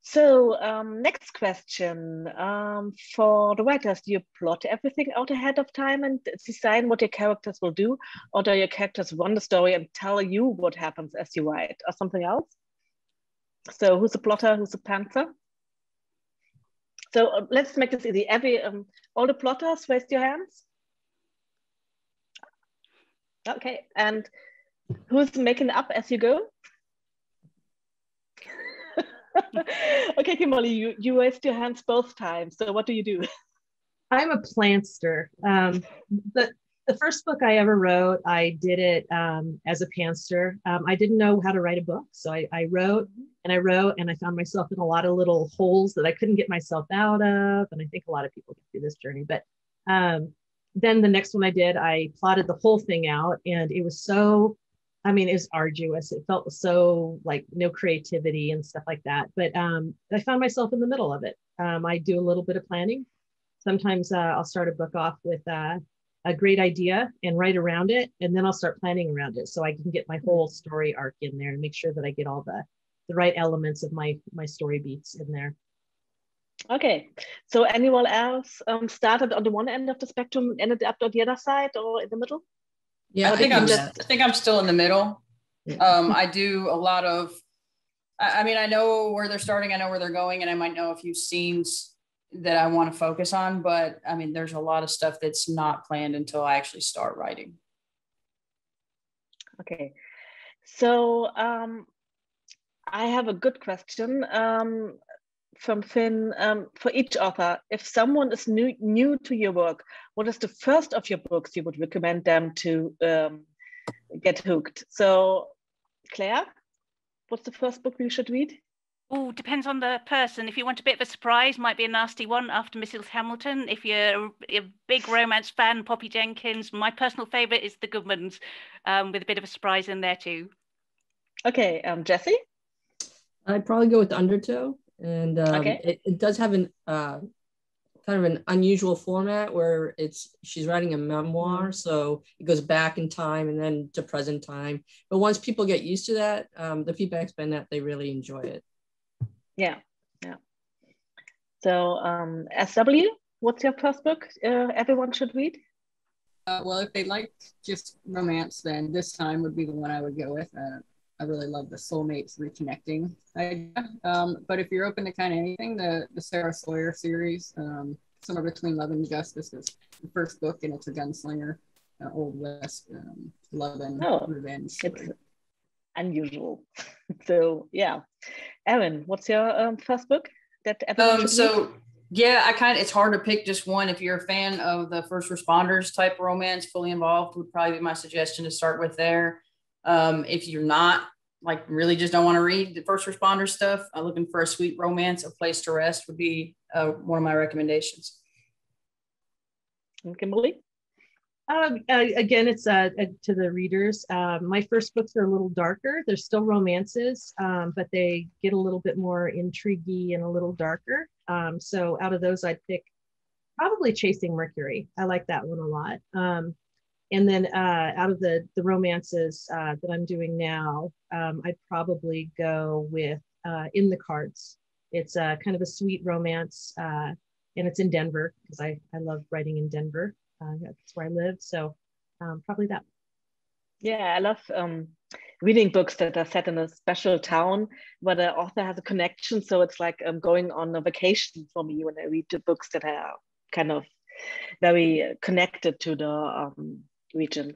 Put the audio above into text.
So next question. For the writers, do you plot everything out ahead of time and design what your characters will do? Or do your characters run the story and tell you what happens as you write, or something else? So who's the plotter, who's the pantser? So let's make this easy. All the plotters, raise your hands. Okay, and who's making up as you go? Okay, Kimberly, you raised your hands both times. So what do you do? I'm a plantster. The first book I ever wrote, I did it as a pantster. I didn't know how to write a book. So I wrote and I wrote, and I found myself in a lot of little holes that I couldn't get myself out of. And I think a lot of people go through this journey. But then the next one I did, I plotted the whole thing out, and it was it was arduous. It felt so like no creativity and stuff like that. But I found myself in the middle of it. I do a little bit of planning. Sometimes I'll start a book off with a great idea and write around it, and then I'll start planning around it so I can get my whole story arc in there and make sure that I get all the right elements of my story beats in there. Okay, so anyone else started on the one end of the spectrum and ended up on the other side or in the middle? Yeah, I think I'm still in the middle. Yeah. I do a lot of, I know where they're starting, I know where they're going, and I might know a few scenes that I want to focus on, but there's a lot of stuff that's not planned until I actually start writing. Okay, so I have a good question from Finn. For each author, if someone is new to your work, what is the first of your books you would recommend them to get hooked? So Claire, what's the first book you should read? Oh, depends on the person. If you want a bit of a surprise, might be a nasty one, After Mrs. Hamilton. If you're a big romance fan, Poppy Jenkins. My personal favorite is The Goodmans, with a bit of a surprise in there too. Okay, Jessie? I'd probably go with Undertow. And it does have an kind of an unusual format where she's writing a memoir, so it goes back in time and then to present time. But once people get used to that, the feedback's been that they really enjoy it. Yeah. So SW, what's your first book everyone should read? Well, if they like just romance, then This Time would be the one I would go with. I really love the soulmates reconnecting idea. But if you're open to kind of anything, the Sarah Sawyer series, Somewhere Between Love and Justice, is the first book, and it's a gunslinger, Old West, love and revenge story. It's unusual. So yeah, Erin, what's your first book that everyone should read? Yeah, it's hard to pick just one. If you're a fan of the first responders type romance, Fully Involved would probably be my suggestion to start with there. If you're not, really just don't want to read the first responder stuff, looking for a sweet romance, A Place to Rest would be one of my recommendations. And Kimberly? Again, it's to the readers. My first books are a little darker. They're still romances, but they get a little bit more intriguey and a little darker. So out of those, I'd pick probably Chasing Mercury. I like that one a lot. And then out of the romances that I'm doing now, I'd probably go with In the Cards. It's kind of a sweet romance, and it's in Denver because I love writing in Denver. That's where I live. So probably that. Yeah, I love reading books that are set in a special town where the author has a connection. So it's like going on a vacation for me when I read the books that are kind of very connected to the region.